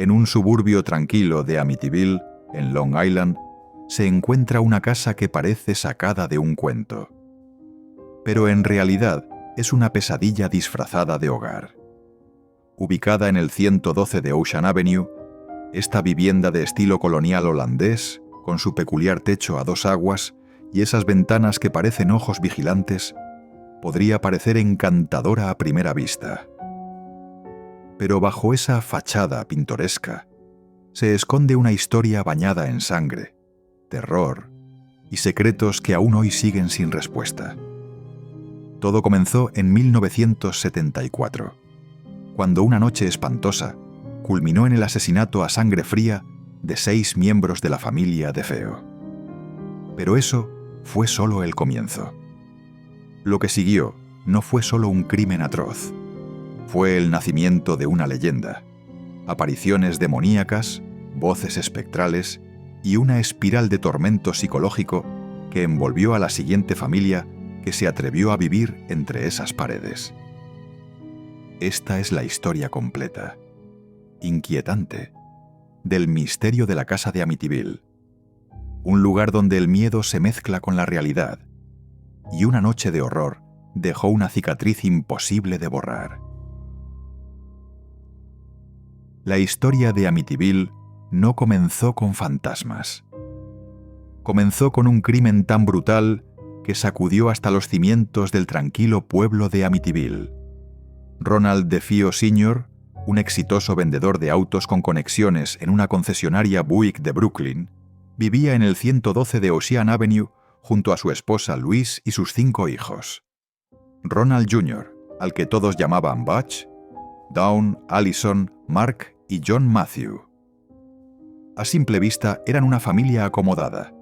En un suburbio tranquilo de Amityville, en Long Island, se encuentra una casa que parece sacada de un cuento. Pero en realidad es una pesadilla disfrazada de hogar. Ubicada en el 112 de Ocean Avenue, esta vivienda de estilo colonial holandés, con su peculiar techo a dos aguas y esas ventanas que parecen ojos vigilantes, podría parecer encantadora a primera vista. Pero bajo esa fachada pintoresca se esconde una historia bañada en sangre, terror y secretos que aún hoy siguen sin respuesta. Todo comenzó en 1974, cuando una noche espantosa culminó en el asesinato a sangre fría de 6 miembros de la familia DeFeo. Pero eso fue solo el comienzo. Lo que siguió no fue solo un crimen atroz. Fue el nacimiento de una leyenda, apariciones demoníacas, voces espectrales y una espiral de tormento psicológico que envolvió a la siguiente familia que se atrevió a vivir entre esas paredes. Esta es la historia completa, inquietante, del misterio de la casa de Amityville, un lugar donde el miedo se mezcla con la realidad, y una noche de horror dejó una cicatriz imposible de borrar. La historia de Amityville no comenzó con fantasmas. Comenzó con un crimen tan brutal que sacudió hasta los cimientos del tranquilo pueblo de Amityville. Ronald DeFeo Sr., un exitoso vendedor de autos con conexiones en una concesionaria Buick de Brooklyn, vivía en el 112 de Ocean Avenue junto a su esposa Louise y sus 5 hijos. Ronald Jr., al que todos llamaban Butch, Dawn, Allison, Mark y John Matthew. A simple vista eran una familia acomodada,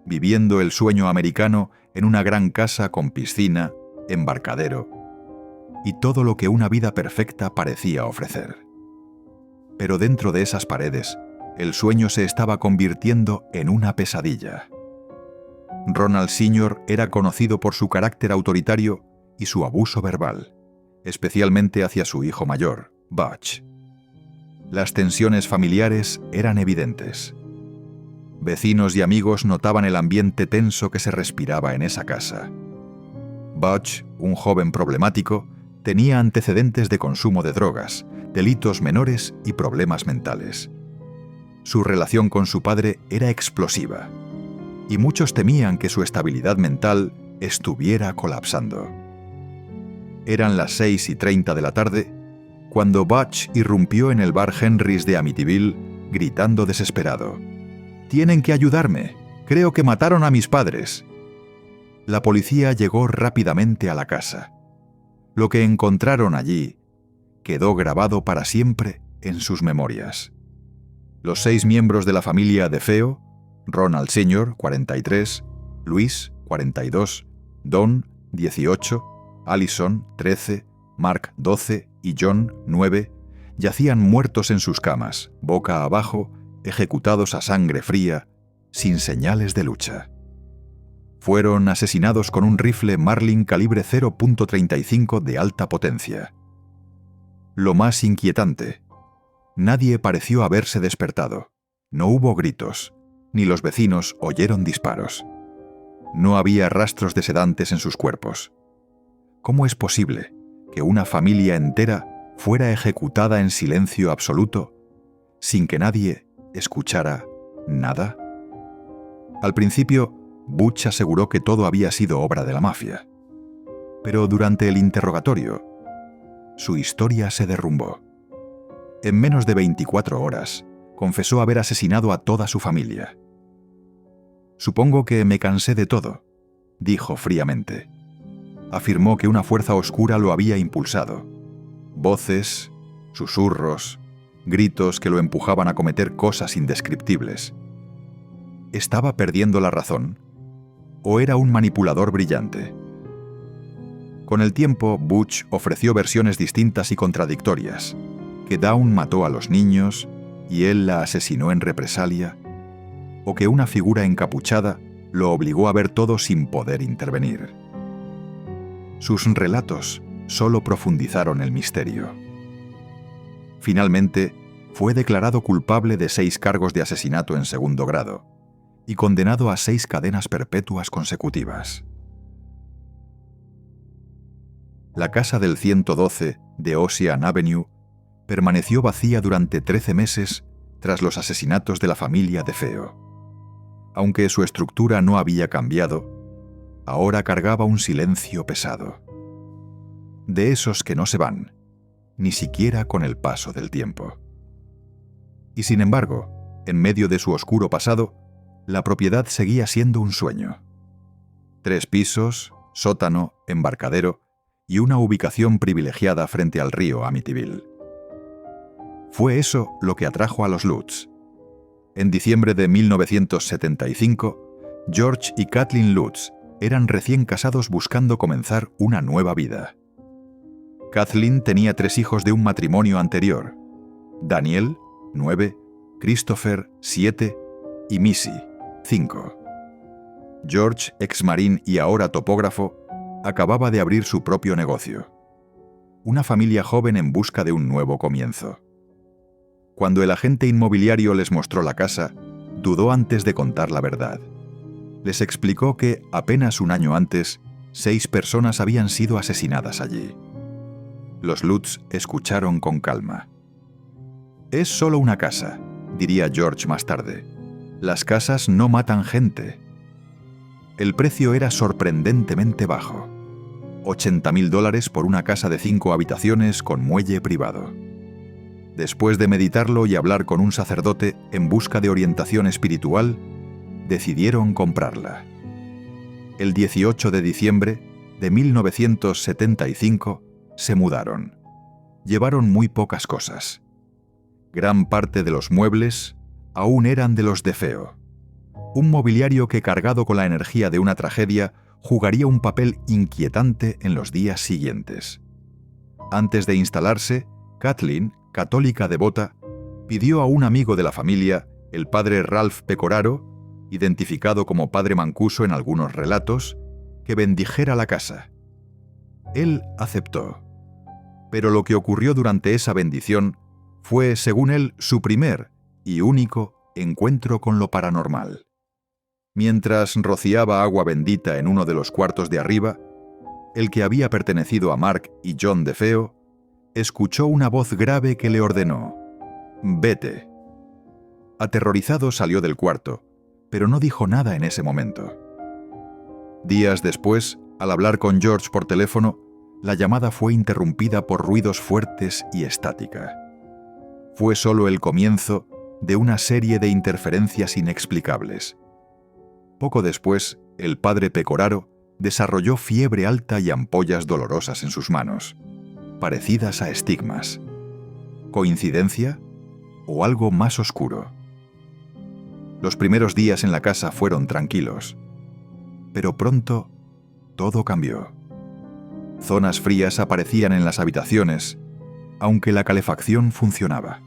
viviendo el sueño americano en una gran casa con piscina, embarcadero y todo lo que una vida perfecta parecía ofrecer. Pero dentro de esas paredes, el sueño se estaba convirtiendo en una pesadilla. Ronald Sr. era conocido por su carácter autoritario y su abuso verbal, especialmente hacia su hijo mayor, Butch. Las tensiones familiares eran evidentes. Vecinos y amigos notaban el ambiente tenso que se respiraba en esa casa. Butch, un joven problemático, tenía antecedentes de consumo de drogas, delitos menores y problemas mentales. Su relación con su padre era explosiva, y muchos temían que su estabilidad mental estuviera colapsando. Eran las 6:30 de la tarde cuando Butch irrumpió en el bar Henry's de Amityville, gritando desesperado: «¡Tienen que ayudarme! Creo que mataron a mis padres». La policía llegó rápidamente a la casa. Lo que encontraron allí quedó grabado para siempre en sus memorias. Los 6 miembros de la familia DeFeo, Ronald Sr., 43, Louise, 42, Dawn, 18, Allison, 13, Mark, 12 y John, 9, yacían muertos en sus camas, boca abajo, ejecutados a sangre fría, sin señales de lucha. Fueron asesinados con un rifle Marlin calibre .35 de alta potencia. Lo más inquietante, nadie pareció haberse despertado. No hubo gritos, ni los vecinos oyeron disparos. No había rastros de sedantes en sus cuerpos. ¿Cómo es posible que una familia entera fuera ejecutada en silencio absoluto, sin que nadie escuchara nada? Al principio, Butch aseguró que todo había sido obra de la mafia. Pero durante el interrogatorio, su historia se derrumbó. En menos de 24 horas, confesó haber asesinado a toda su familia. «Supongo que me cansé de todo», dijo fríamente. Afirmó que una fuerza oscura lo había impulsado. Voces, susurros, gritos que lo empujaban a cometer cosas indescriptibles. ¿Estaba perdiendo la razón? ¿O era un manipulador brillante? Con el tiempo, Butch ofreció versiones distintas y contradictorias, que Dawn mató a los niños y él la asesinó en represalia, o que una figura encapuchada lo obligó a ver todo sin poder intervenir. Sus relatos solo profundizaron el misterio. Finalmente, fue declarado culpable de 6 cargos de asesinato en segundo grado y condenado a 6 cadenas perpetuas consecutivas. La casa del 112 de Ocean Avenue permaneció vacía durante 13 meses tras los asesinatos de la familia DeFeo. Aunque su estructura no había cambiado, ahora cargaba un silencio pesado. De esos que no se van, ni siquiera con el paso del tiempo. Y sin embargo, en medio de su oscuro pasado, la propiedad seguía siendo un sueño. 3 pisos, sótano, embarcadero y una ubicación privilegiada frente al río Amityville. Fue eso lo que atrajo a los Lutz. En diciembre de 1975, George y Kathleen Lutz eran recién casados buscando comenzar una nueva vida. Kathleen tenía 3 hijos de un matrimonio anterior: Daniel, 9, Christopher, 7 y Missy, 5. George, exmarín y ahora topógrafo, acababa de abrir su propio negocio. Una familia joven en busca de un nuevo comienzo. Cuando el agente inmobiliario les mostró la casa, dudó antes de contar la verdad. Les explicó que, apenas un año antes, 6 personas habían sido asesinadas allí. Los Lutz escucharon con calma. «Es solo una casa», diría George más tarde. «Las casas no matan gente». El precio era sorprendentemente bajo: $80,000 por una casa de 5 habitaciones con muelle privado. Después de meditarlo y hablar con un sacerdote en busca de orientación espiritual, decidieron comprarla. El 18 de diciembre de 1975 se mudaron. Llevaron muy pocas cosas. Gran parte de los muebles aún eran de los DeFeo. Un mobiliario que, cargado con la energía de una tragedia, jugaría un papel inquietante en los días siguientes. Antes de instalarse, Kathleen, católica devota, pidió a un amigo de la familia, el padre Ralph Pecoraro, identificado como padre Mancuso en algunos relatos, que bendijera la casa. Él aceptó. Pero lo que ocurrió durante esa bendición fue, según él, su primer y único encuentro con lo paranormal. Mientras rociaba agua bendita en uno de los cuartos de arriba, el que había pertenecido a Mark y John DeFeo, escuchó una voz grave que le ordenó: «Vete». Aterrorizado salió del cuarto, pero no dijo nada en ese momento. Días después, al hablar con George por teléfono, la llamada fue interrumpida por ruidos fuertes y estática. Fue solo el comienzo de una serie de interferencias inexplicables. Poco después, el padre Pecoraro desarrolló fiebre alta y ampollas dolorosas en sus manos, parecidas a estigmas. ¿Coincidencia o algo más oscuro? Los primeros días en la casa fueron tranquilos, pero pronto todo cambió. Zonas frías aparecían en las habitaciones, aunque la calefacción funcionaba.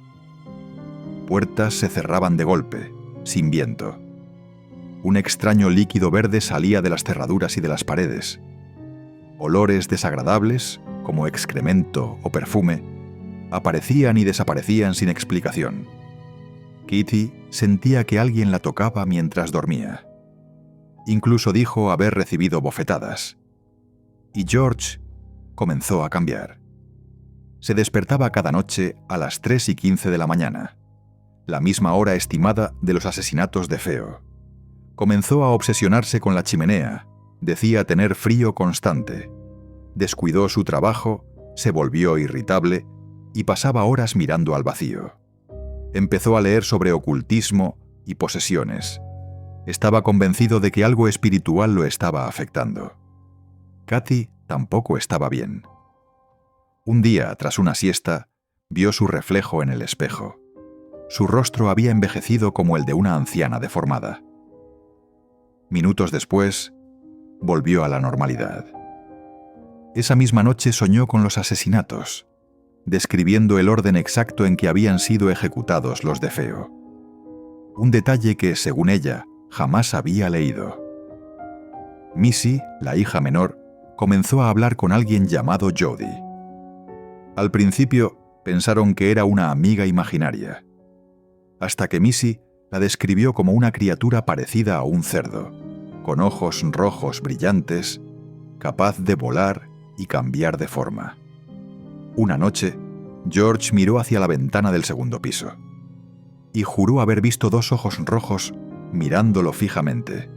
Puertas se cerraban de golpe, sin viento. Un extraño líquido verde salía de las cerraduras y de las paredes. Olores desagradables, como excremento o perfume, aparecían y desaparecían sin explicación. Kitty sentía que alguien la tocaba mientras dormía. Incluso dijo haber recibido bofetadas. Y George comenzó a cambiar. Se despertaba cada noche a las 3:15 de la mañana, la misma hora estimada de los asesinatos DeFeo. Comenzó a obsesionarse con la chimenea, decía tener frío constante. Descuidó su trabajo, se volvió irritable y pasaba horas mirando al vacío. Empezó a leer sobre ocultismo y posesiones. Estaba convencido de que algo espiritual lo estaba afectando. Kathy tampoco estaba bien. Un día, tras una siesta, vio su reflejo en el espejo. Su rostro había envejecido como el de una anciana deformada. Minutos después, volvió a la normalidad. Esa misma noche soñó con los asesinatos, describiendo el orden exacto en que habían sido ejecutados los DeFeo. Un detalle que, según ella, jamás había leído. Missy, la hija menor, comenzó a hablar con alguien llamado Jody. Al principio, Pensaron que era una amiga imaginaria, hasta que Missy la describió como una criatura parecida a un cerdo, con ojos rojos brillantes, capaz de volar y cambiar de forma. Una noche, George miró hacia la ventana del segundo piso y juró haber visto 2 ojos rojos mirándolo fijamente.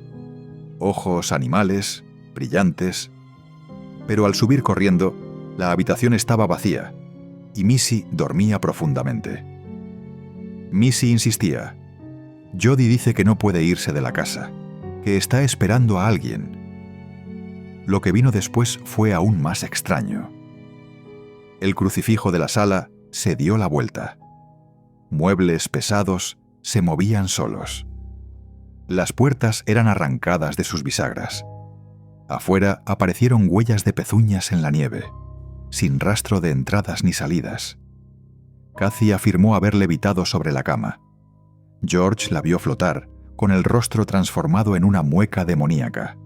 Ojos animales, brillantes, pero al subir corriendo, la habitación estaba vacía y Missy dormía profundamente. Missy insistía: Jody dice que no puede irse de la casa, que está esperando a alguien. Lo que vino después fue aún más extraño. El crucifijo de la sala se dio la vuelta. Muebles pesados se movían solos. Las puertas eran arrancadas de sus bisagras. Afuera aparecieron huellas de pezuñas en la nieve, sin rastro de entradas ni salidas. Cathy afirmó haber levitado sobre la cama. George la vio flotar, con el rostro transformado en una mueca demoníaca.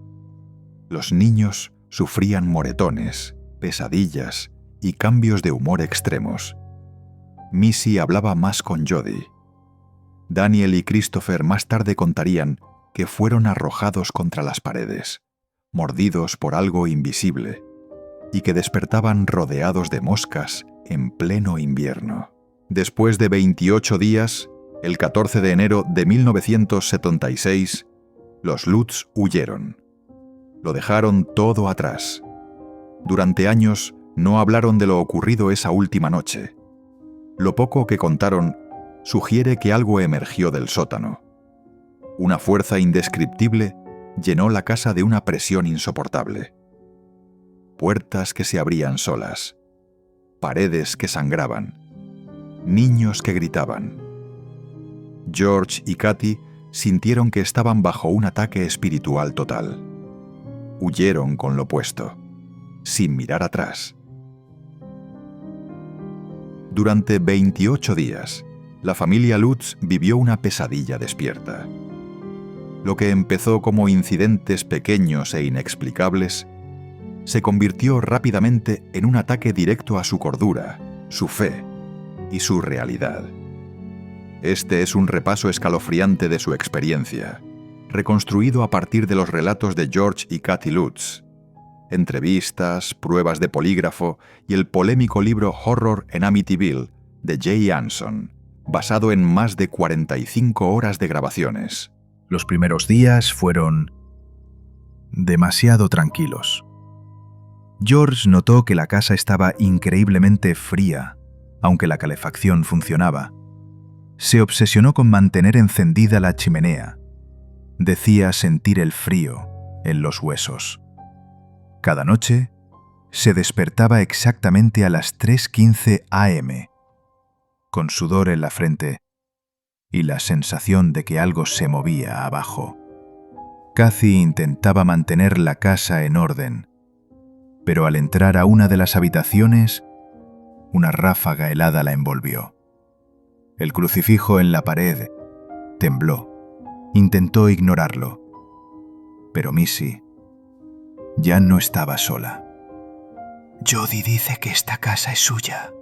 Los niños sufrían moretones, pesadillas y cambios de humor extremos. Missy hablaba más con Jody. Daniel y Christopher más tarde contarían que fueron arrojados contra las paredes, mordidos por algo invisible, y que despertaban rodeados de moscas en pleno invierno. Después de 28 días, el 14 de enero de 1976, los Lutz huyeron. Lo dejaron todo atrás. Durante años no hablaron de lo ocurrido esa última noche. Lo poco que contaron sugiere que algo emergió del sótano. Una fuerza indescriptible llenó la casa de una presión insoportable. Puertas que se abrían solas, paredes que sangraban, niños que gritaban. George y Cathy sintieron que estaban bajo un ataque espiritual total. Huyeron con lo puesto, sin mirar atrás. Durante 28 días, la familia Lutz vivió una pesadilla despierta. Lo que empezó como incidentes pequeños e inexplicables se convirtió rápidamente en un ataque directo a su cordura, su fe y su realidad. Este es un repaso escalofriante de su experiencia, reconstruido a partir de los relatos de George y Cathy Lutz, entrevistas, pruebas de polígrafo y el polémico libro Horror en Amityville de Jay Anson, basado en más de 45 horas de grabaciones. Los primeros días fueron demasiado tranquilos. George notó que la casa estaba increíblemente fría, aunque la calefacción funcionaba. Se obsesionó con mantener encendida la chimenea. Decía sentir el frío en los huesos. Cada noche se despertaba exactamente a las 3:15 am, con sudor en la frente y la sensación de que algo se movía abajo. Cathy intentaba mantener la casa en orden, pero al entrar a una de las habitaciones, una ráfaga helada la envolvió. El crucifijo en la pared tembló. Intentó ignorarlo, pero Missy ya no estaba sola. Jody dice que esta casa es suya,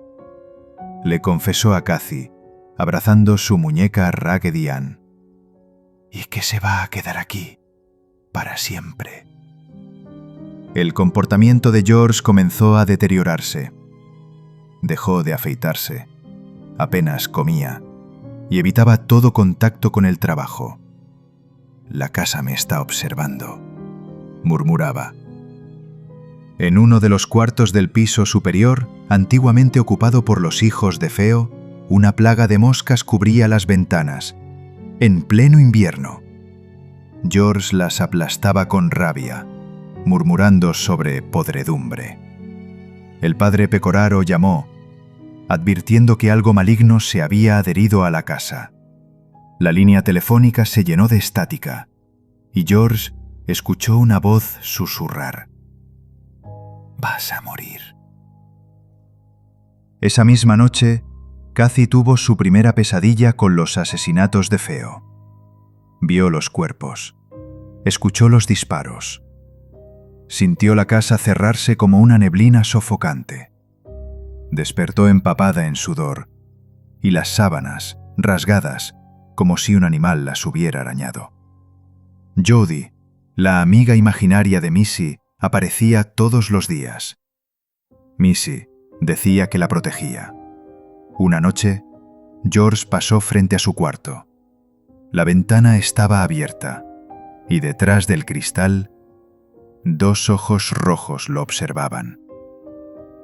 le confesó a Cathy, abrazando su muñeca Raggedy Ann. y que se va a quedar aquí para siempre. El comportamiento de George comenzó a deteriorarse. Dejó de afeitarse, apenas comía y evitaba todo contacto con el trabajo. La casa me está observando, murmuraba. En uno de los cuartos del piso superior, antiguamente ocupado por los hijos de Feo, una plaga de moscas cubría las ventanas, en pleno invierno. George las aplastaba con rabia, murmurando sobre podredumbre. El padre Pecoraro llamó, advirtiendo que algo maligno se había adherido a la casa. La línea telefónica se llenó de estática, y George escuchó una voz susurrar: «Vas a morir». Esa misma noche, Cathy tuvo su primera pesadilla con los asesinatos de Feo. Vio los cuerpos, escuchó los disparos. Sintió la casa cerrarse como una neblina sofocante. Despertó empapada en sudor, y las sábanas, rasgadas, como si un animal las hubiera arañado. Jodie, la amiga imaginaria de Missy, aparecía todos los días. Missy decía que la protegía. Una noche, George pasó frente a su cuarto. La ventana estaba abierta, y detrás del cristal, 2 ojos rojos lo observaban.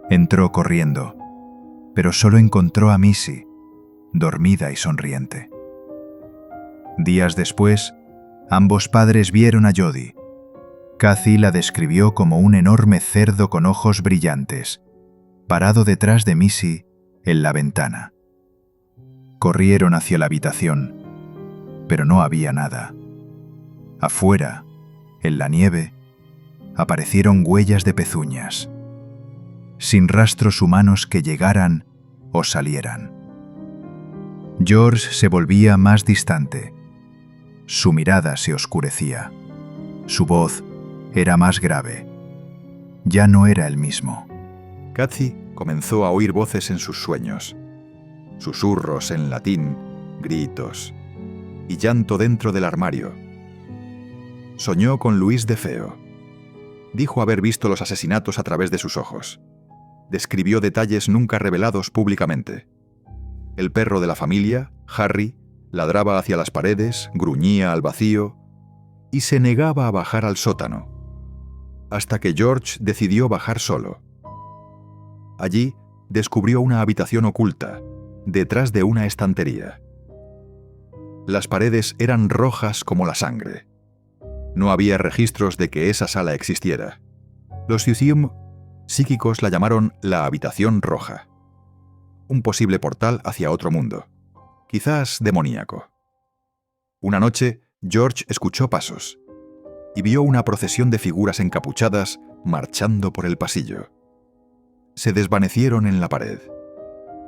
Entró corriendo, pero solo encontró a Missy, dormida y sonriente. Días después, ambos padres vieron a Jodie. Kathy la describió como un enorme cerdo con ojos brillantes, parado detrás de Missy en la ventana. Corrieron hacia la habitación, pero no había nada. Afuera, en la nieve, aparecieron huellas de pezuñas, sin rastros humanos que llegaran o salieran. George se volvía más distante. Su mirada se oscurecía. Su voz era más grave. Ya no era el mismo. Kathy comenzó a oír voces en sus sueños. Susurros en latín, gritos y llanto dentro del armario. Soñó con Luis de Feo. Dijo haber visto los asesinatos a través de sus ojos. Describió detalles nunca revelados públicamente. El perro de la familia, Harry, ladraba hacia las paredes, gruñía al vacío y se negaba a bajar al sótano, hasta que George decidió bajar solo. Allí descubrió una habitación oculta, detrás de una estantería. Las paredes eran rojas como la sangre. No había registros de que esa sala existiera. Los Yuzium psíquicos la llamaron la habitación roja. Un posible portal hacia otro mundo, quizás demoníaco. Una noche, George escuchó pasos y vio una procesión de figuras encapuchadas marchando por el pasillo. Se desvanecieron en la pared.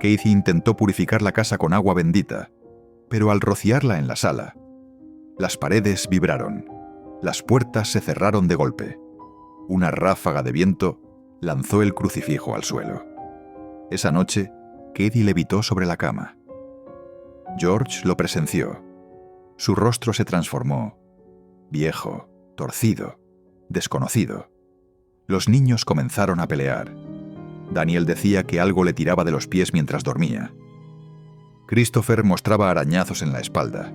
Kathy intentó purificar la casa con agua bendita, pero al rociarla en la sala, las paredes vibraron, las puertas se cerraron de golpe. Una ráfaga de viento lanzó el crucifijo al suelo. Esa noche, Kathy levitó sobre la cama. George lo presenció. Su rostro se transformó, viejo, torcido, desconocido. Los niños comenzaron a pelear. Daniel decía que algo le tiraba de los pies mientras dormía. Christopher mostraba arañazos en la espalda.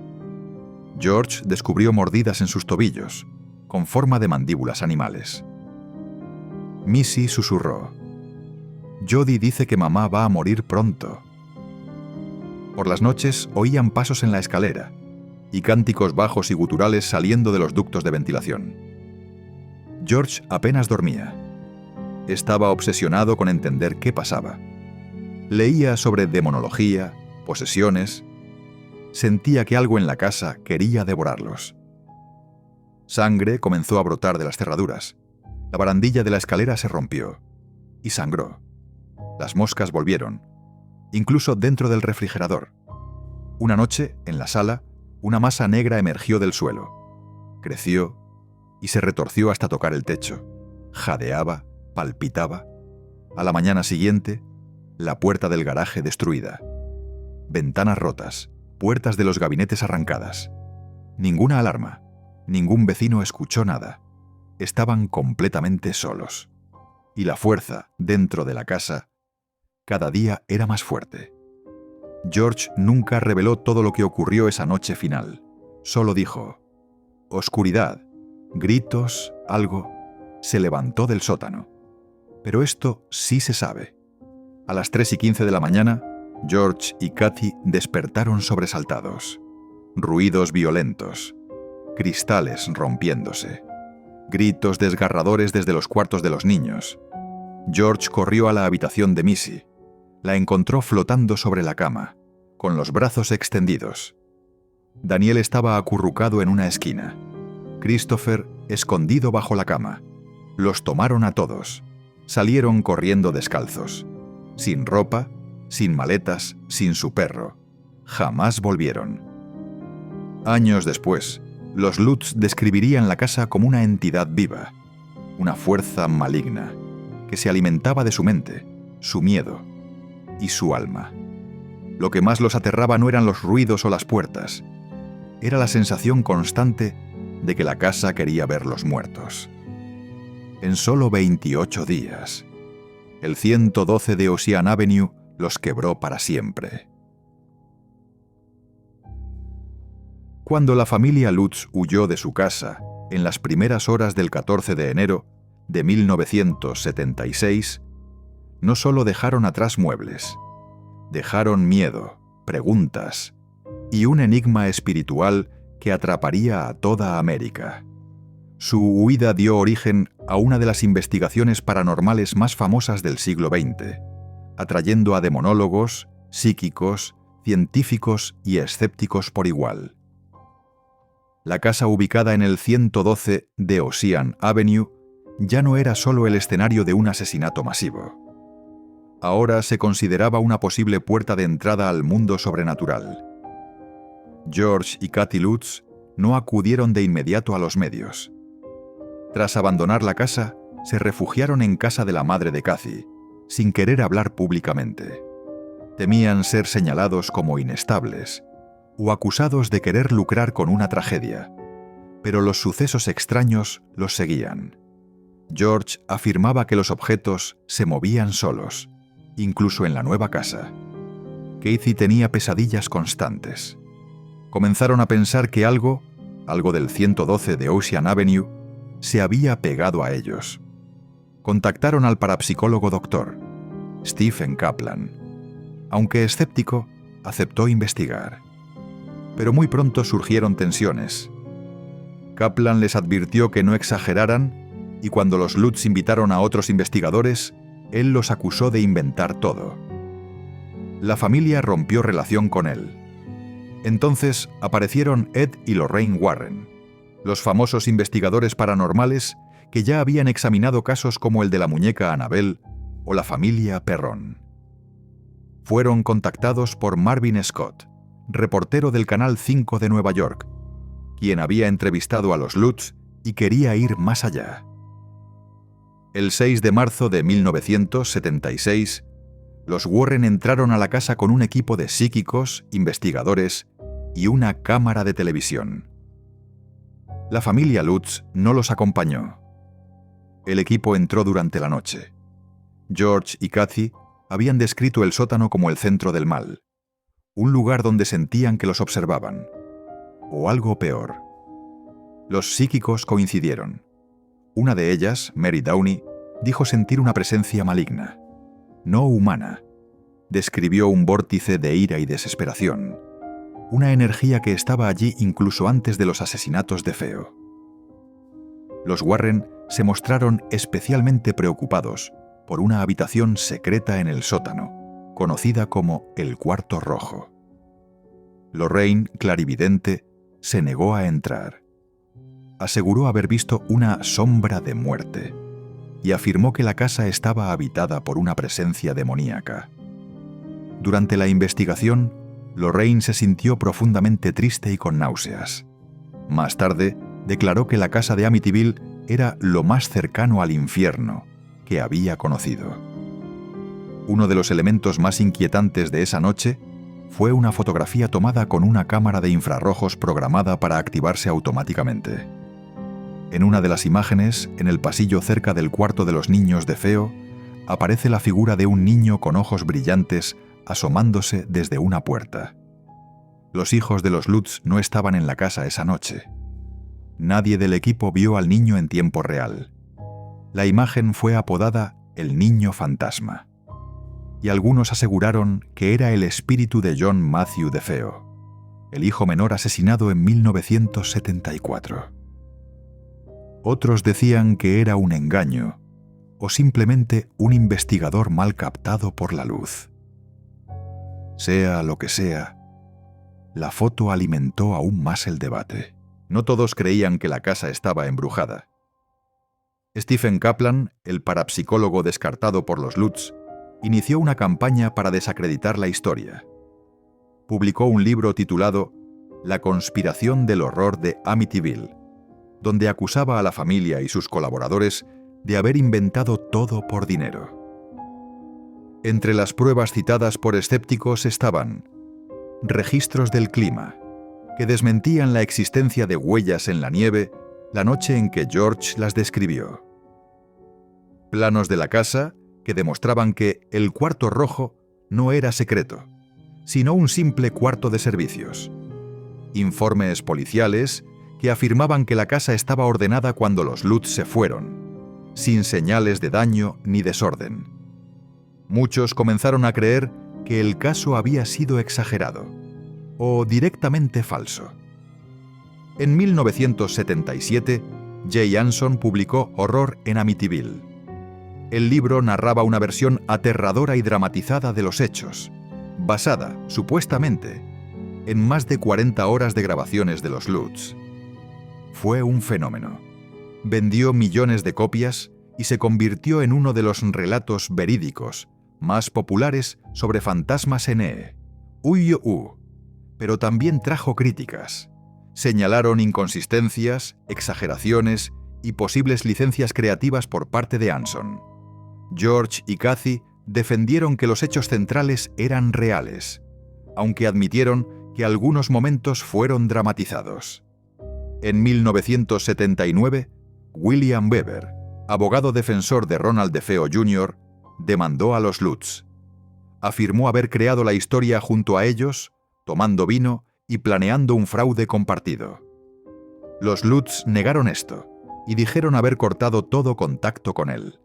George descubrió mordidas en sus tobillos, con forma de mandíbulas animales. Missy susurró: «Jodie dice que mamá va a morir pronto». Por las noches oían pasos en la escalera y cánticos bajos y guturales saliendo de los ductos de ventilación. George apenas dormía. Estaba obsesionado con entender qué pasaba. Leía sobre demonología, posesiones. Sentía que algo en la casa quería devorarlos. Sangre comenzó a brotar de las cerraduras. La barandilla de la escalera se rompió y sangró. Las moscas volvieron, incluso dentro del refrigerador. Una noche, en la sala, una masa negra emergió del suelo. Creció y se retorció hasta tocar el techo. Jadeaba, palpitaba. A la mañana siguiente, la puerta del garaje destruida. Ventanas rotas, puertas de los gabinetes arrancadas. Ninguna alarma, ningún vecino escuchó nada. Estaban completamente solos. Y la fuerza dentro de la casa cada día era más fuerte. George nunca reveló todo lo que ocurrió esa noche final. Solo dijo: oscuridad, gritos, algo. Se levantó del sótano. Pero esto sí se sabe. A las 3:15 de la mañana, George y Kathy despertaron sobresaltados. Ruidos violentos, cristales rompiéndose, gritos desgarradores desde los cuartos de los niños. George corrió a la habitación de Missy. La encontró flotando sobre la cama, con los brazos extendidos. Daniel estaba acurrucado en una esquina. Christopher, escondido bajo la cama. Los tomaron a todos. Salieron corriendo descalzos. Sin ropa, sin maletas, sin su perro. Jamás volvieron. Años después, los Lutz describirían la casa como una entidad viva, una fuerza maligna, que se alimentaba de su mente, su miedo, y su alma. Lo que más los aterraba no eran los ruidos o las puertas, era la sensación constante de que la casa quería verlos muertos. En solo 28 días, el 112 de Ocean Avenue los quebró para siempre. Cuando la familia Lutz huyó de su casa en las primeras horas del 14 de enero de 1976, no solo dejaron atrás muebles, dejaron miedo, preguntas y un enigma espiritual que atraparía a toda América. Su huida dio origen a una de las investigaciones paranormales más famosas del siglo XX, atrayendo a demonólogos, psíquicos, científicos y escépticos por igual. La casa ubicada en el 112 de Ocean Avenue ya no era solo el escenario de un asesinato masivo. Ahora se consideraba una posible puerta de entrada al mundo sobrenatural. George y Kathy Lutz no acudieron de inmediato a los medios. Tras abandonar la casa, se refugiaron en casa de la madre de Kathy, sin querer hablar públicamente. Temían ser señalados como inestables o acusados de querer lucrar con una tragedia, pero los sucesos extraños los seguían. George afirmaba que los objetos se movían solos, incluso en la nueva casa. Kathy tenía pesadillas constantes. Comenzaron a pensar que algo del 112 de Ocean Avenue, se había pegado a ellos. Contactaron al parapsicólogo Dr. Stephen Kaplan. Aunque escéptico, aceptó investigar. Pero muy pronto surgieron tensiones. Kaplan les advirtió que no exageraran y cuando los Lutz invitaron a otros investigadores, él los acusó de inventar todo. La familia rompió relación con él. Entonces aparecieron Ed y Lorraine Warren, los famosos investigadores paranormales que ya habían examinado casos como el de la muñeca Annabelle o la familia Perron. Fueron contactados por Marvin Scott, reportero del Canal 5 de Nueva York, quien había entrevistado a los Lutz y quería ir más allá. El 6 de marzo de 1976, los Warren entraron a la casa con un equipo de psíquicos, investigadores y una cámara de televisión. La familia Lutz no los acompañó. El equipo entró durante la noche. George y Kathy habían descrito el sótano como el centro del mal, un lugar donde sentían que los observaban, o algo peor. Los psíquicos coincidieron. Una de ellas, Mary Downey, dijo sentir una presencia maligna, no humana. Describió un vórtice de ira y desesperación, una energía que estaba allí incluso antes de los asesinatos de Feo. Los Warren se mostraron especialmente preocupados por una habitación secreta en el sótano, conocida como el Cuarto Rojo. Lorraine, clarividente, se negó a entrar. Aseguró haber visto una sombra de muerte y afirmó que la casa estaba habitada por una presencia demoníaca. Durante la investigación, Lorraine se sintió profundamente triste y con náuseas. Más tarde, declaró que la casa de Amityville era lo más cercano al infierno que había conocido. Uno de los elementos más inquietantes de esa noche fue una fotografía tomada con una cámara de infrarrojos programada para activarse automáticamente. En una de las imágenes, en el pasillo cerca del cuarto de los niños de Feo, aparece la figura de un niño con ojos brillantes asomándose desde una puerta. Los hijos de los Lutz no estaban en la casa esa noche. Nadie del equipo vio al niño en tiempo real. La imagen fue apodada el Niño Fantasma, y algunos aseguraron que era el espíritu de John Matthew DeFeo, el hijo menor asesinado en 1974. Otros decían que era un engaño, o simplemente un investigador mal captado por la luz. Sea lo que sea, la foto alimentó aún más el debate. No todos creían que la casa estaba embrujada. Stephen Kaplan, el parapsicólogo descartado por los Lutz, inició una campaña para desacreditar la historia. Publicó un libro titulado La conspiración del horror de Amityville, donde acusaba a la familia y sus colaboradores de haber inventado todo por dinero. Entre las pruebas citadas por escépticos estaban registros del clima, que desmentían la existencia de huellas en la nieve la noche en que George las describió. Planos de la casa que demostraban que el cuarto rojo no era secreto, sino un simple cuarto de servicios. Informes policiales que afirmaban que la casa estaba ordenada cuando los Lutz se fueron, sin señales de daño ni desorden. Muchos comenzaron a creer que el caso había sido exagerado o directamente falso. En 1977, Jay Anson publicó Horror en Amityville. El libro narraba una versión aterradora y dramatizada de los hechos, basada, supuestamente, en más de 40 horas de grabaciones de los Lutz. Fue un fenómeno. Vendió millones de copias y se convirtió en uno de los relatos verídicos más populares sobre fantasmas en Uyo-U, pero también trajo críticas. Señalaron inconsistencias, exageraciones y posibles licencias creativas por parte de Anson. George y Kathy defendieron que los hechos centrales eran reales, aunque admitieron que algunos momentos fueron dramatizados. En 1979, William Weber, abogado defensor de Ronald DeFeo Jr., demandó a los Lutz. Afirmó haber creado la historia junto a ellos, tomando vino y planeando un fraude compartido. Los Lutz negaron esto y dijeron haber cortado todo contacto con él.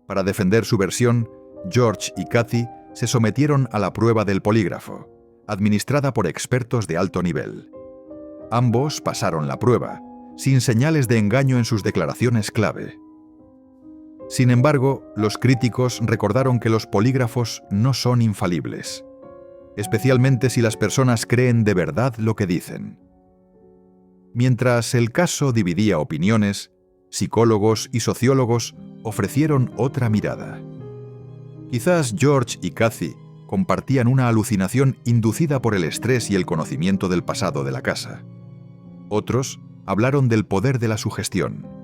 Para defender su versión, George y Kathy se sometieron a la prueba del polígrafo, administrada por expertos de alto nivel. Ambos pasaron la prueba, sin señales de engaño en sus declaraciones clave. Sin embargo, los críticos recordaron que los polígrafos no son infalibles, especialmente si las personas creen de verdad lo que dicen. Mientras el caso dividía opiniones, psicólogos y sociólogos ofrecieron otra mirada. Quizás George y Kathy compartían una alucinación inducida por el estrés y el conocimiento del pasado de la casa. Otros hablaron del poder de la sugestión.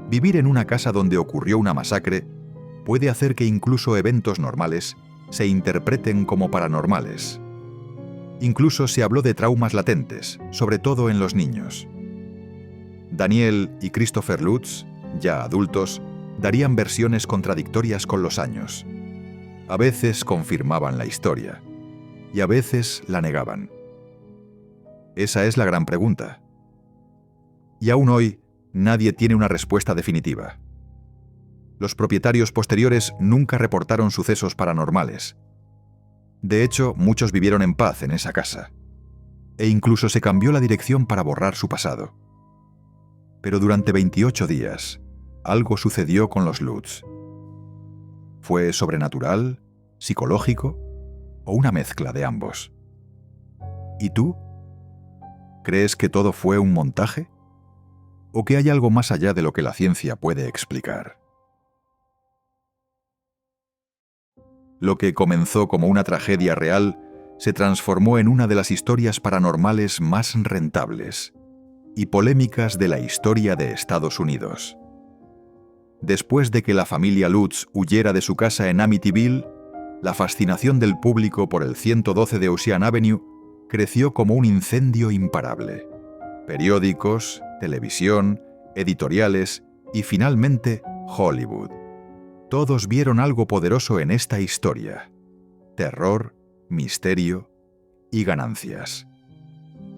Vivir en una casa donde ocurrió una masacre puede hacer que incluso eventos normales se interpreten como paranormales. Incluso se habló de traumas latentes, sobre todo en los niños. Daniel y Christopher Lutz, ya adultos, darían versiones contradictorias con los años. A veces confirmaban la historia y a veces la negaban. Esa es la gran pregunta. Y aún hoy, nadie tiene una respuesta definitiva. Los propietarios posteriores nunca reportaron sucesos paranormales. De hecho, muchos vivieron en paz en esa casa. E incluso se cambió la dirección para borrar su pasado. Pero durante 28 días, algo sucedió con los Lutz. ¿Fue sobrenatural, psicológico o una mezcla de ambos? ¿Y tú? ¿Crees que todo fue un montaje? ¿O que hay algo más allá de lo que la ciencia puede explicar? Lo que comenzó como una tragedia real se transformó en una de las historias paranormales más rentables y polémicas de la historia de Estados Unidos. Después de que la familia Lutz huyera de su casa en Amityville, la fascinación del público por el 112 de Ocean Avenue creció como un incendio imparable. Periódicos, televisión, editoriales y finalmente Hollywood. Todos vieron algo poderoso en esta historia: terror, misterio y ganancias.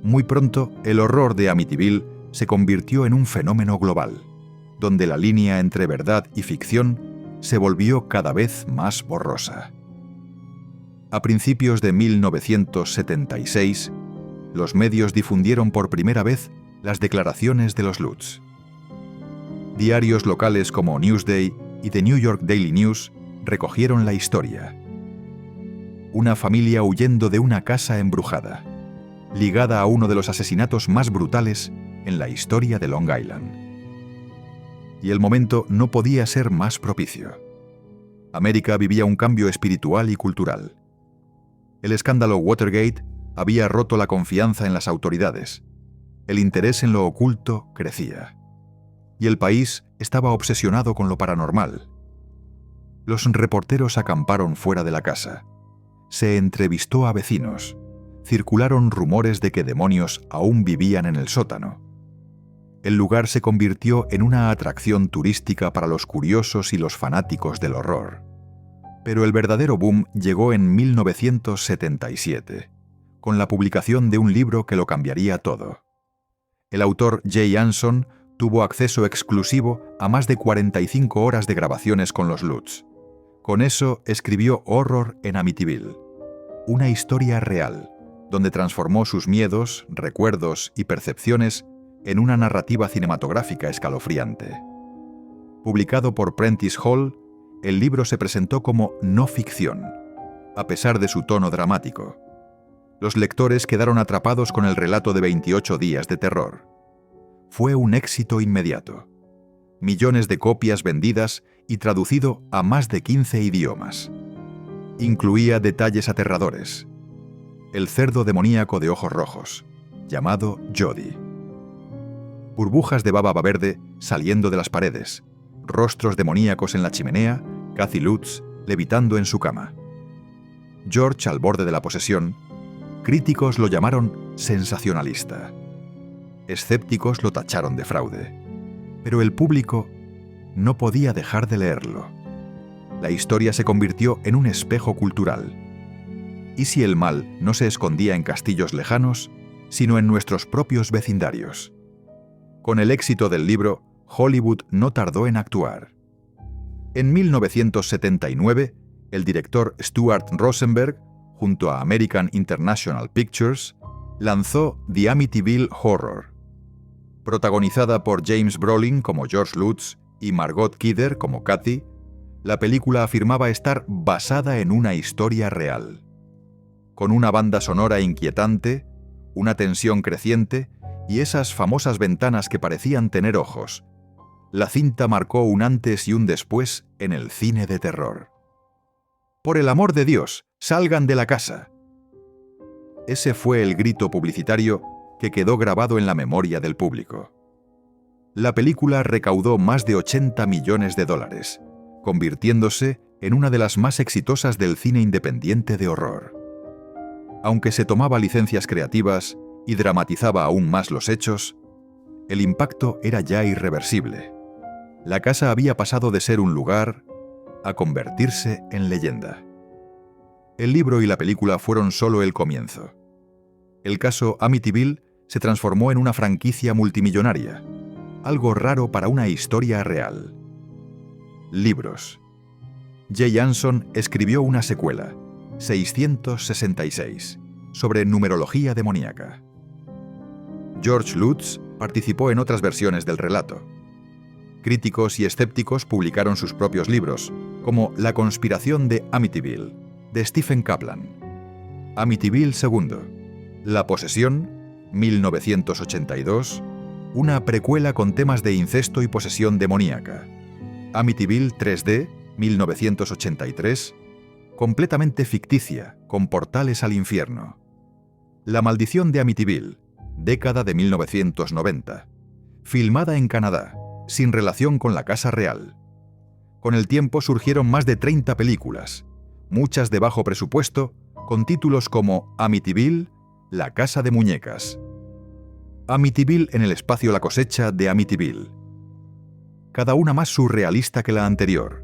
Muy pronto, el horror de Amityville se convirtió en un fenómeno global, donde la línea entre verdad y ficción se volvió cada vez más borrosa. A principios de 1976, los medios difundieron por primera vez las declaraciones de los Lutz. Diarios locales como Newsday y The New York Daily News recogieron la historia. Una familia huyendo de una casa embrujada, ligada a uno de los asesinatos más brutales en la historia de Long Island. Y el momento no podía ser más propicio. América vivía un cambio espiritual y cultural. El escándalo Watergate había roto la confianza en las autoridades. El interés en lo oculto crecía. Y el país estaba obsesionado con lo paranormal. Los reporteros acamparon fuera de la casa. Se entrevistó a vecinos. Circularon rumores de que demonios aún vivían en el sótano. El lugar se convirtió en una atracción turística para los curiosos y los fanáticos del horror. Pero el verdadero boom llegó en 1977, con la publicación de un libro que lo cambiaría todo. El autor Jay Anson tuvo acceso exclusivo a más de 45 horas de grabaciones con los Lutz. Con eso escribió Horror en Amityville, una historia real, donde transformó sus miedos, recuerdos y percepciones en una narrativa cinematográfica escalofriante. Publicado por Prentice Hall, el libro se presentó como no ficción, a pesar de su tono dramático. Los lectores quedaron atrapados con el relato de 28 días de terror. Fue un éxito inmediato. Millones de copias vendidas y traducido a más de 15 idiomas. Incluía detalles aterradores. El cerdo demoníaco de ojos rojos, llamado Jody. Burbujas de baba verde saliendo de las paredes, rostros demoníacos en la chimenea, Kathy Lutz levitando en su cama. George al borde de la posesión. Críticos lo llamaron sensacionalista. Escépticos lo tacharon de fraude. Pero el público no podía dejar de leerlo. La historia se convirtió en un espejo cultural. ¿Y si el mal no se escondía en castillos lejanos, sino en nuestros propios vecindarios? Con el éxito del libro, Hollywood no tardó en actuar. En 1979, el director Stuart Rosenberg, junto a American International Pictures, lanzó The Amityville Horror. Protagonizada por James Brolin como George Lutz y Margot Kidder como Kathy, la película afirmaba estar basada en una historia real. Con una banda sonora inquietante, una tensión creciente y esas famosas ventanas que parecían tener ojos, la cinta marcó un antes y un después en el cine de terror. ¡Por el amor de Dios, salgan de la casa! Ese fue el grito publicitario que quedó grabado en la memoria del público. La película recaudó más de $80 millones, convirtiéndose en una de las más exitosas del cine independiente de horror. Aunque se tomaba licencias creativas y dramatizaba aún más los hechos, el impacto era ya irreversible. La casa había pasado de ser un lugar a convertirse en leyenda. El libro y la película fueron solo el comienzo. El caso Amityville se transformó en una franquicia multimillonaria, algo raro para una historia real. Libros. Jay Anson escribió una secuela, 666, sobre numerología demoníaca. George Lutz participó en otras versiones del relato. Críticos y escépticos publicaron sus propios libros, como La conspiración de Amityville, de Stephen Kaplan. Amityville II, La posesión, 1982, una precuela con temas de incesto y posesión demoníaca. Amityville 3D, 1983, completamente ficticia, con portales al infierno. La maldición de Amityville, década de 1990, filmada en Canadá, sin relación con la casa real. Con el tiempo surgieron más de 30 películas, muchas de bajo presupuesto, con títulos como Amityville, La casa de muñecas. Amityville en el espacio La cosecha de Amityville. Cada una más surrealista que la anterior,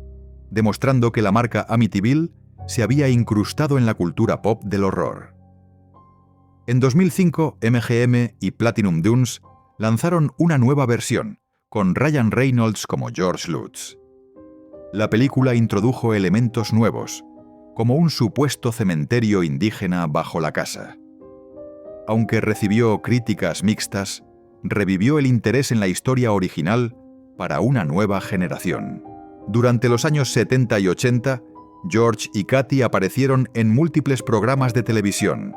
demostrando que la marca Amityville se había incrustado en la cultura pop del horror. En 2005, MGM y Platinum Dunes lanzaron una nueva versión, con Ryan Reynolds como George Lutz. La película introdujo elementos nuevos, como un supuesto cementerio indígena bajo la casa. Aunque recibió críticas mixtas, revivió el interés en la historia original para una nueva generación. Durante los años 70 y 80, George y Kathy aparecieron en múltiples programas de televisión.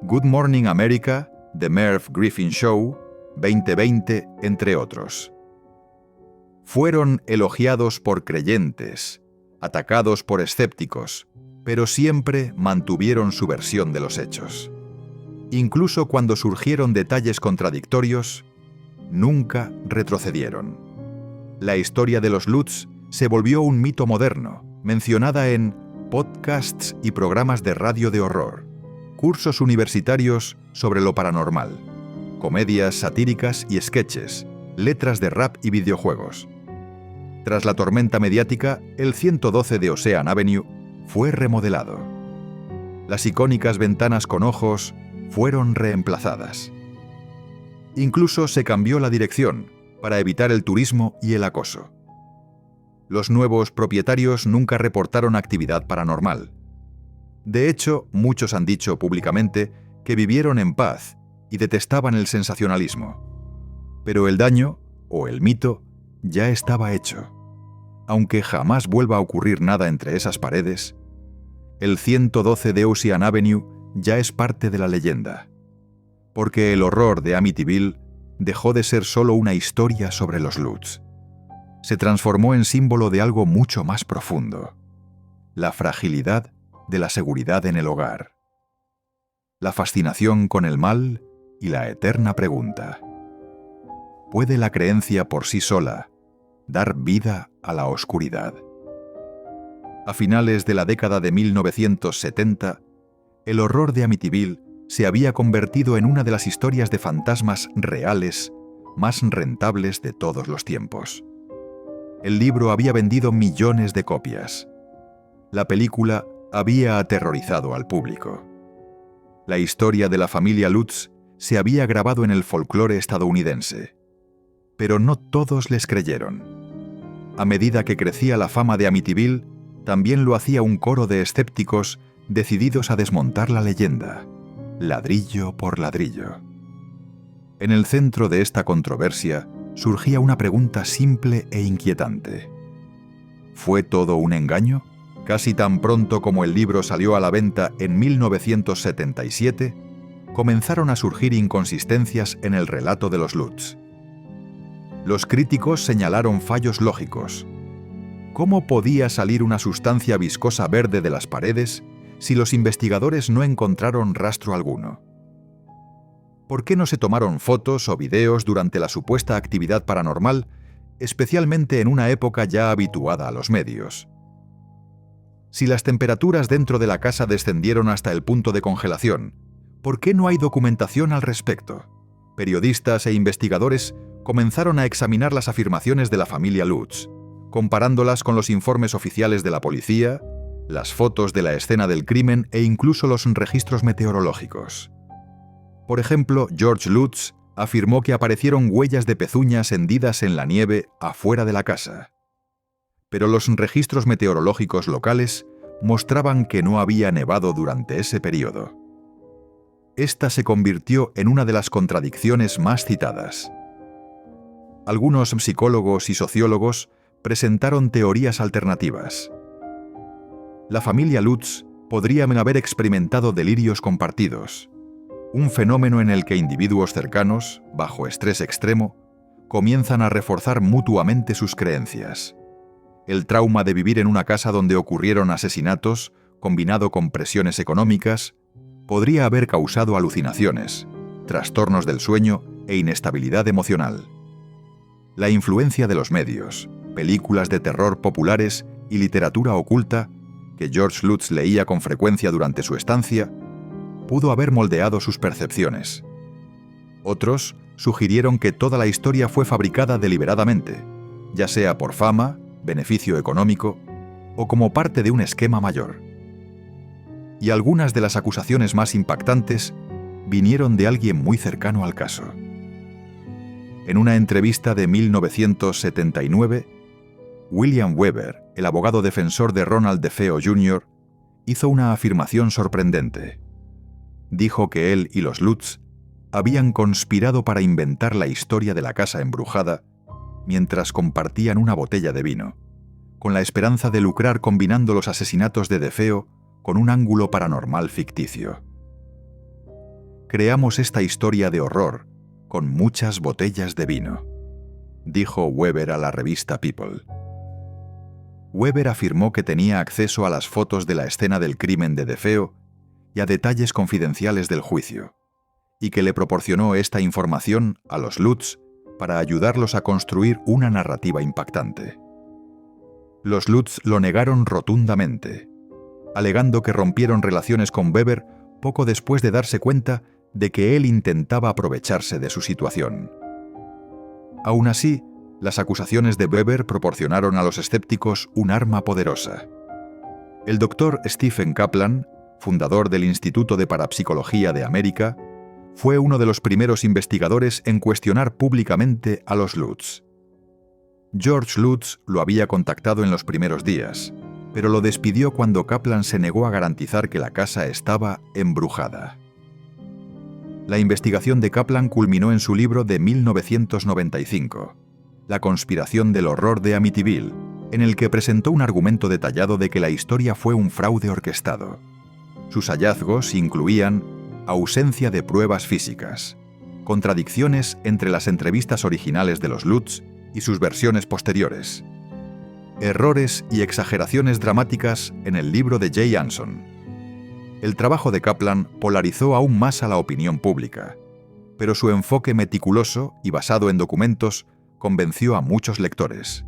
Good Morning America, The Merv Griffin Show, 2020, entre otros. Fueron elogiados por creyentes, atacados por escépticos, pero siempre mantuvieron su versión de los hechos. Incluso cuando surgieron detalles contradictorios, nunca retrocedieron. La historia de los Lutz se volvió un mito moderno, mencionada en podcasts y programas de radio de horror, cursos universitarios sobre lo paranormal, comedias satíricas y sketches, letras de rap y videojuegos. Tras la tormenta mediática, el 112 de Ocean Avenue fue remodelado. Las icónicas ventanas con ojos fueron reemplazadas. Incluso se cambió la dirección para evitar el turismo y el acoso. Los nuevos propietarios nunca reportaron actividad paranormal. De hecho, muchos han dicho públicamente que vivieron en paz y detestaban el sensacionalismo. Pero el daño, o el mito, ya estaba hecho. Aunque jamás vuelva a ocurrir nada entre esas paredes, el 112 de Ocean Avenue ya es parte de la leyenda. Porque el horror de Amityville dejó de ser solo una historia sobre los Lutz. Se transformó en símbolo de algo mucho más profundo: la fragilidad de la seguridad en el hogar, la fascinación con el mal y la eterna pregunta: ¿puede la creencia por sí sola dar vida a la oscuridad? A finales de la década de 1970, el horror de Amityville se había convertido en una de las historias de fantasmas reales más rentables de todos los tiempos. El libro había vendido millones de copias. La película había aterrorizado al público. La historia de la familia Lutz se había grabado en el folclore estadounidense. Pero no todos les creyeron. A medida que crecía la fama de Amityville, también lo hacía un coro de escépticos decididos a desmontar la leyenda, ladrillo por ladrillo. En el centro de esta controversia surgía una pregunta simple e inquietante. ¿Fue todo un engaño? Casi tan pronto como el libro salió a la venta en 1977, comenzaron a surgir inconsistencias en el relato de los Lutz. Los críticos señalaron fallos lógicos. ¿Cómo podía salir una sustancia viscosa verde de las paredes si los investigadores no encontraron rastro alguno? ¿Por qué no se tomaron fotos o videos durante la supuesta actividad paranormal, especialmente en una época ya habituada a los medios? Si las temperaturas dentro de la casa descendieron hasta el punto de congelación, ¿por qué no hay documentación al respecto? Periodistas e investigadores comenzaron a examinar las afirmaciones de la familia Lutz, comparándolas con los informes oficiales de la policía, las fotos de la escena del crimen e incluso los registros meteorológicos. Por ejemplo, George Lutz afirmó que aparecieron huellas de pezuñas hendidas en la nieve afuera de la casa. Pero los registros meteorológicos locales mostraban que no había nevado durante ese periodo. Esta se convirtió en una de las contradicciones más citadas. Algunos psicólogos y sociólogos presentaron teorías alternativas. La familia Lutz podrían haber experimentado delirios compartidos, un fenómeno en el que individuos cercanos, bajo estrés extremo, comienzan a reforzar mutuamente sus creencias. El trauma de vivir en una casa donde ocurrieron asesinatos, combinado con presiones económicas, podría haber causado alucinaciones, trastornos del sueño e inestabilidad emocional. La influencia de los medios, películas de terror populares y literatura oculta, que George Lutz leía con frecuencia durante su estancia, pudo haber moldeado sus percepciones. Otros sugirieron que toda la historia fue fabricada deliberadamente, ya sea por fama, beneficio económico o como parte de un esquema mayor. Y algunas de las acusaciones más impactantes vinieron de alguien muy cercano al caso. En una entrevista de 1979, William Weber, el abogado defensor de Ronald DeFeo Jr., hizo una afirmación sorprendente. Dijo que él y los Lutz habían conspirado para inventar la historia de la casa embrujada mientras compartían una botella de vino, con la esperanza de lucrar combinando los asesinatos de DeFeo con un ángulo paranormal ficticio. Creamos esta historia de horror con muchas botellas de vino, dijo Weber a la revista People. Weber afirmó que tenía acceso a las fotos de la escena del crimen de DeFeo y a detalles confidenciales del juicio, y que le proporcionó esta información a los Lutz para ayudarlos a construir una narrativa impactante. Los Lutz lo negaron rotundamente, alegando que rompieron relaciones con Weber poco después de darse cuenta de que él intentaba aprovecharse de su situación. Aún así, las acusaciones de Weber proporcionaron a los escépticos un arma poderosa. El doctor Stephen Kaplan, fundador del Instituto de Parapsicología de América, fue uno de los primeros investigadores en cuestionar públicamente a los Lutz. George Lutz lo había contactado en los primeros días, pero lo despidió cuando Kaplan se negó a garantizar que la casa estaba embrujada. La investigación de Kaplan culminó en su libro de 1995, La conspiración del horror de Amityville, en el que presentó un argumento detallado de que la historia fue un fraude orquestado. Sus hallazgos incluían ausencia de pruebas físicas, contradicciones entre las entrevistas originales de los Lutz y sus versiones posteriores, errores y exageraciones dramáticas en el libro de Jay Anson. El trabajo de Kaplan polarizó aún más a la opinión pública, pero su enfoque meticuloso y basado en documentos convenció a muchos lectores.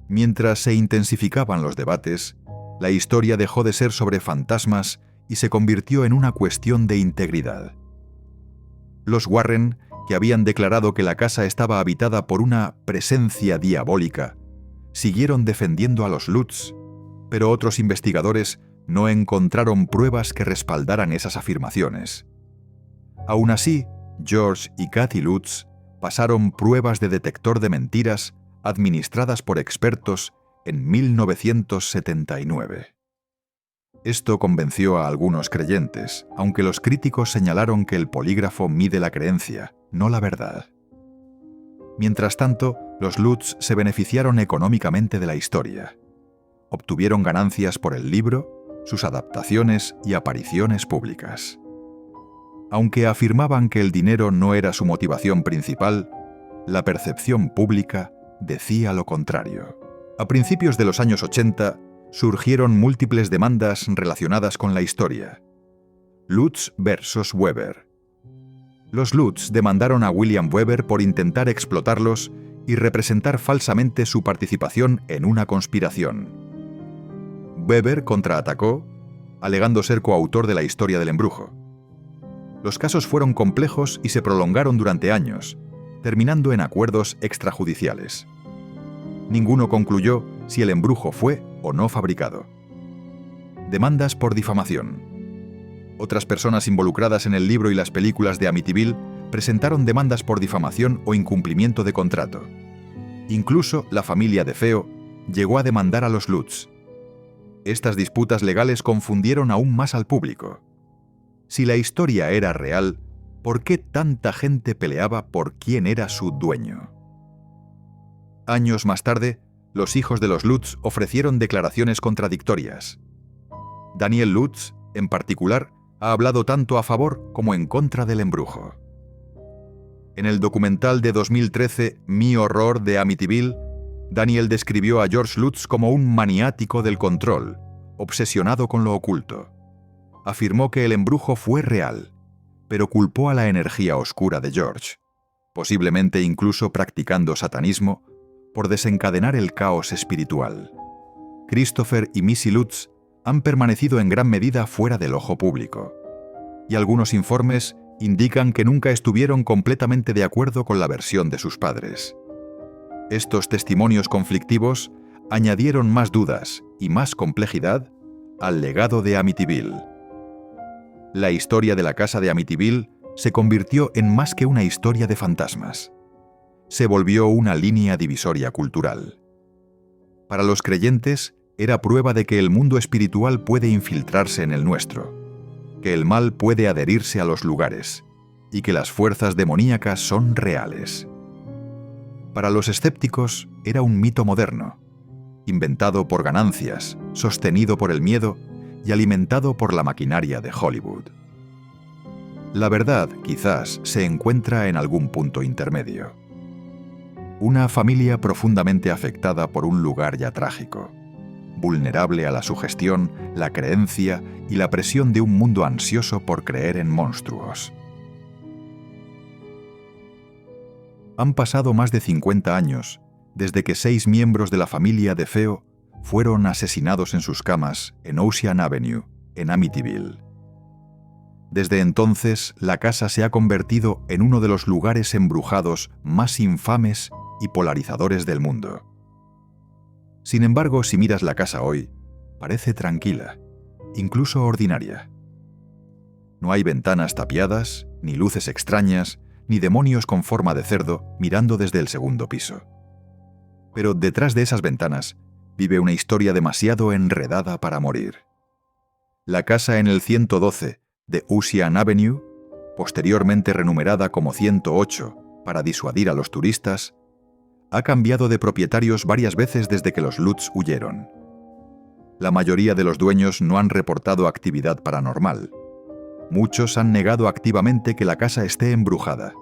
Mientras se intensificaban los debates, la historia dejó de ser sobre fantasmas y se convirtió en una cuestión de integridad. Los Warren, que habían declarado que la casa estaba habitada por una presencia diabólica, siguieron defendiendo a los Lutz, pero otros investigadores no encontraron pruebas que respaldaran esas afirmaciones. Aún así, George y Kathy Lutz pasaron pruebas de detector de mentiras administradas por expertos en 1979. Esto convenció a algunos creyentes, aunque los críticos señalaron que el polígrafo mide la creencia, no la verdad. Mientras tanto, los Lutz se beneficiaron económicamente de la historia. Obtuvieron ganancias por el libro, sus adaptaciones y apariciones públicas. Aunque afirmaban que el dinero no era su motivación principal, la percepción pública decía lo contrario. A principios de los años 80, surgieron múltiples demandas relacionadas con la historia. Lutz versus Weber. Los Lutz demandaron a William Weber por intentar explotarlos y representar falsamente su participación en una conspiración. Weber contraatacó, alegando ser coautor de la historia del embrujo. Los casos fueron complejos y se prolongaron durante años, terminando en acuerdos extrajudiciales. Ninguno concluyó si el embrujo fue o no fabricado. Demandas por difamación. Otras personas involucradas en el libro y las películas de Amityville presentaron demandas por difamación o incumplimiento de contrato. Incluso la familia de Feo llegó a demandar a los Lutz. Estas disputas legales confundieron aún más al público. Si la historia era real, ¿por qué tanta gente peleaba por quién era su dueño? Años más tarde, los hijos de los Lutz ofrecieron declaraciones contradictorias. Daniel Lutz, en particular, ha hablado tanto a favor como en contra del embrujo. En el documental de 2013, Mi horror de Amityville, Daniel describió a George Lutz como un maniático del control, obsesionado con lo oculto. Afirmó que el embrujo fue real, pero culpó a la energía oscura de George, posiblemente incluso practicando satanismo, por desencadenar el caos espiritual. Christopher y Missy Lutz han permanecido en gran medida fuera del ojo público, y algunos informes indican que nunca estuvieron completamente de acuerdo con la versión de sus padres. Estos testimonios conflictivos añadieron más dudas y más complejidad al legado de Amityville. La historia de la casa de Amityville se convirtió en más que una historia de fantasmas. Se volvió una línea divisoria cultural. Para los creyentes, era prueba de que el mundo espiritual puede infiltrarse en el nuestro, que el mal puede adherirse a los lugares y que las fuerzas demoníacas son reales. Para los escépticos, era un mito moderno, inventado por ganancias, sostenido por el miedo y alimentado por la maquinaria de Hollywood. La verdad, quizás, se encuentra en algún punto intermedio. Una familia profundamente afectada por un lugar ya trágico, vulnerable a la sugestión, la creencia y la presión de un mundo ansioso por creer en monstruos. Han pasado más de 50 años desde que 6 miembros de la familia DeFeo fueron asesinados en sus camas en Ocean Avenue, en Amityville. Desde entonces, la casa se ha convertido en uno de los lugares embrujados más infames y polarizadores del mundo. Sin embargo, si miras la casa hoy, parece tranquila, incluso ordinaria. No hay ventanas tapiadas, ni luces extrañas, ni demonios con forma de cerdo mirando desde el segundo piso. Pero detrás de esas ventanas vive una historia demasiado enredada para morir. La casa en el 112 de Ocean Avenue, posteriormente renumerada como 108 para disuadir a los turistas, ha cambiado de propietarios varias veces desde que los Lutz huyeron. La mayoría de los dueños no han reportado actividad paranormal. Muchos han negado activamente que la casa esté embrujada.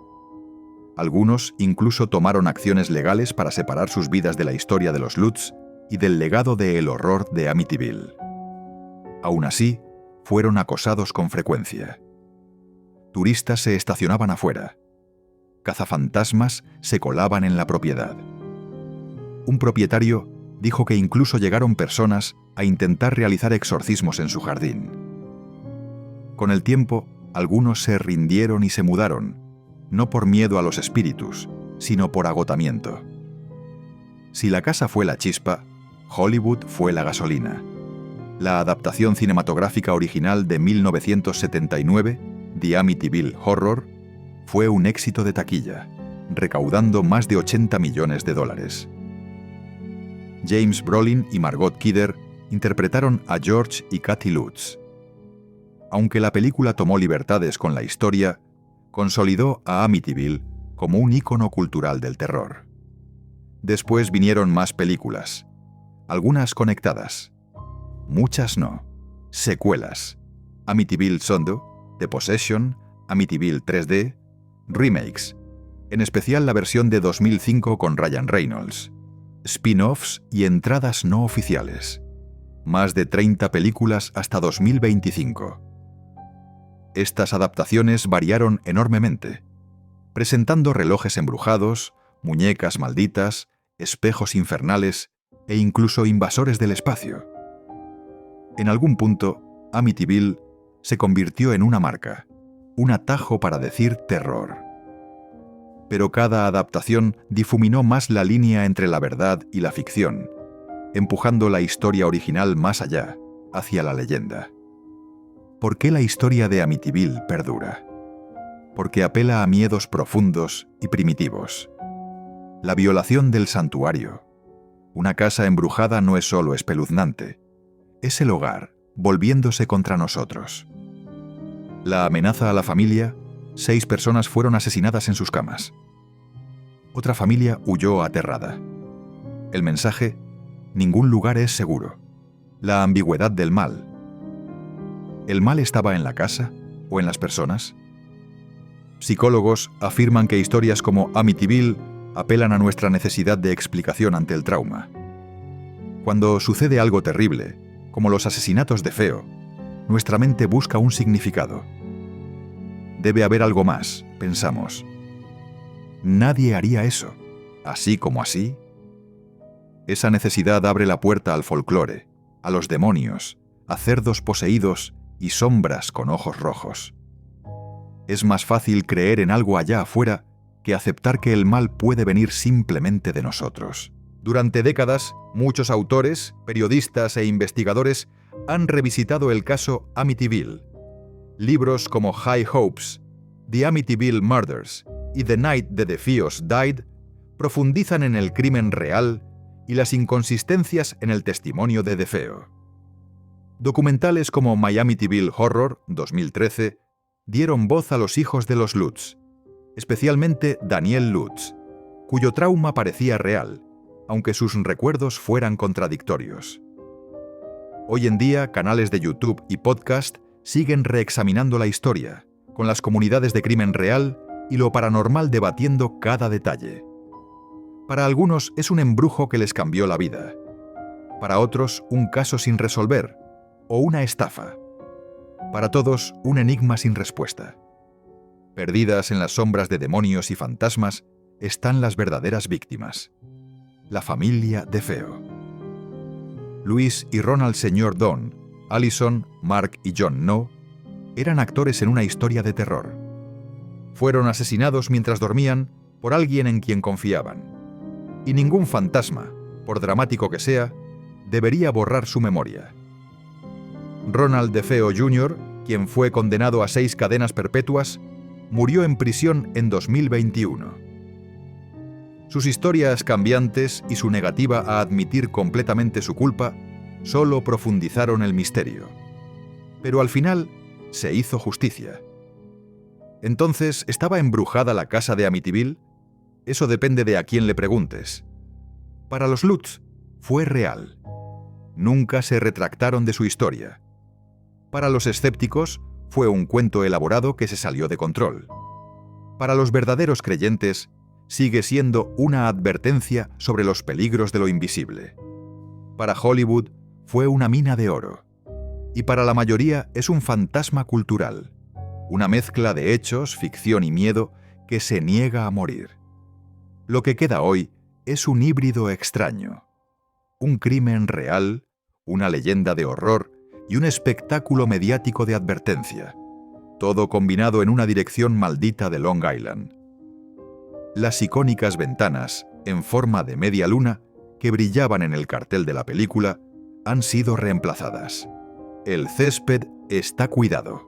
Algunos incluso tomaron acciones legales para separar sus vidas de la historia de los Lutz y del legado de El Horror de Amityville. Aún así, fueron acosados con frecuencia. Turistas se estacionaban afuera. Cazafantasmas se colaban en la propiedad. Un propietario dijo que incluso llegaron personas a intentar realizar exorcismos en su jardín. Con el tiempo, algunos se rindieron y se mudaron, no por miedo a los espíritus, sino por agotamiento. Si la casa fue la chispa, Hollywood fue la gasolina. La adaptación cinematográfica original de 1979, The Amityville Horror, fue un éxito de taquilla, recaudando más de $80 millones. James Brolin y Margot Kidder interpretaron a George y Kathy Lutz. Aunque la película tomó libertades con la historia, consolidó a Amityville como un ícono cultural del terror. Después vinieron más películas, algunas conectadas, muchas no, secuelas: Amityville Sondo, The Possession, Amityville 3D, remakes, en especial la versión de 2005 con Ryan Reynolds, spin-offs y entradas no oficiales. Más de 30 películas hasta 2025. Estas adaptaciones variaron enormemente, presentando relojes embrujados, muñecas malditas, espejos infernales e incluso invasores del espacio. En algún punto, Amityville se convirtió en una marca, un atajo para decir terror. Pero cada adaptación difuminó más la línea entre la verdad y la ficción, empujando la historia original más allá, hacia la leyenda. ¿Por qué la historia de Amityville perdura? Porque apela a miedos profundos y primitivos. La violación del santuario. Una casa embrujada no es solo espeluznante, es el hogar volviéndose contra nosotros. La amenaza a la familia: 6 personas fueron asesinadas en sus camas. Otra familia huyó aterrada. El mensaje: ningún lugar es seguro. La ambigüedad del mal. ¿El mal estaba en la casa o en las personas? Psicólogos afirman que historias como Amityville apelan a nuestra necesidad de explicación ante el trauma. Cuando sucede algo terrible, como los asesinatos de Feo, nuestra mente busca un significado. Debe haber algo más, pensamos. Nadie haría eso, así como así. Esa necesidad abre la puerta al folclore, a los demonios, a cerdos poseídos y sombras con ojos rojos. Es más fácil creer en algo allá afuera que aceptar que el mal puede venir simplemente de nosotros. Durante décadas, muchos autores, periodistas e investigadores han revisitado el caso Amityville. Libros como High Hopes, The Amityville Murders y The Night the DeFeos Died profundizan en el crimen real y las inconsistencias en el testimonio de DeFeo. Documentales como My Amityville Horror, 2013, dieron voz a los hijos de los Lutz, especialmente Daniel Lutz, cuyo trauma parecía real, aunque sus recuerdos fueran contradictorios. Hoy en día, canales de YouTube y podcast siguen reexaminando la historia, con las comunidades de crimen real y lo paranormal debatiendo cada detalle. Para algunos es un embrujo que les cambió la vida. Para otros, un caso sin resolver o una estafa. Para todos, un enigma sin respuesta. Perdidas en las sombras de demonios y fantasmas están las verdaderas víctimas. la familia DeFeo. Louis y Ronald Sr. Dunn, Allison, Mark y John No, eran actores en una historia de terror. Fueron asesinados mientras dormían por alguien en quien confiaban. Y ningún fantasma, por dramático que sea, debería borrar su memoria. Ronald DeFeo Jr., quien fue condenado a 6 cadenas perpetuas, murió en prisión en 2021. Sus historias cambiantes y su negativa a admitir completamente su culpa solo profundizaron el misterio. Pero al final se hizo justicia. Entonces, ¿estaba embrujada la casa de Amityville? Eso depende de a quién le preguntes. Para los Lutz, fue real. Nunca se retractaron de su historia. Para los escépticos, fue un cuento elaborado que se salió de control. Para los verdaderos creyentes, sigue siendo una advertencia sobre los peligros de lo invisible. Para Hollywood, fue una mina de oro. Y para la mayoría es un fantasma cultural, una mezcla de hechos, ficción y miedo que se niega a morir. Lo que queda hoy es un híbrido extraño. Un crimen real, una leyenda de horror y un espectáculo mediático de advertencia. Todo combinado en una dirección maldita de Long Island. Las icónicas ventanas, en forma de media luna, que brillaban en el cartel de la película, han sido reemplazadas. El césped está cuidado.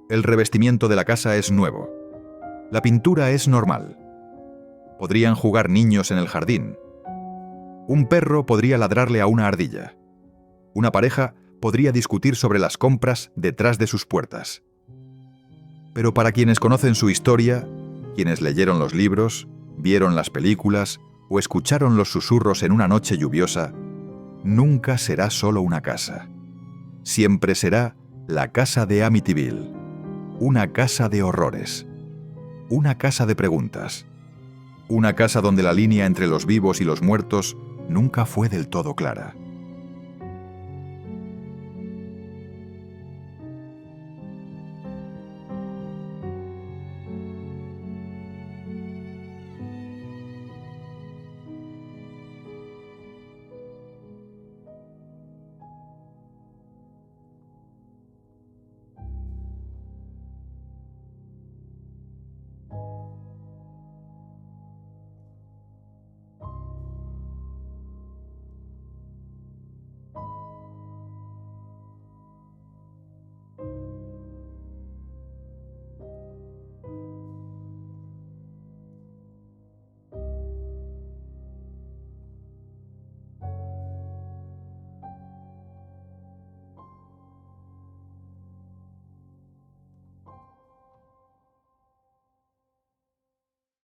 El revestimiento de la casa es nuevo. La pintura es normal. Podrían jugar niños en el jardín. Un perro podría ladrarle a una ardilla. Una pareja podría discutir sobre las compras detrás de sus puertas. Pero para quienes conocen su historia, quienes leyeron los libros, vieron las películas o escucharon los susurros en una noche lluviosa, nunca será solo una casa. Siempre será la casa de Amityville, una casa de horrores, una casa de preguntas, una casa donde la línea entre los vivos y los muertos nunca fue del todo clara.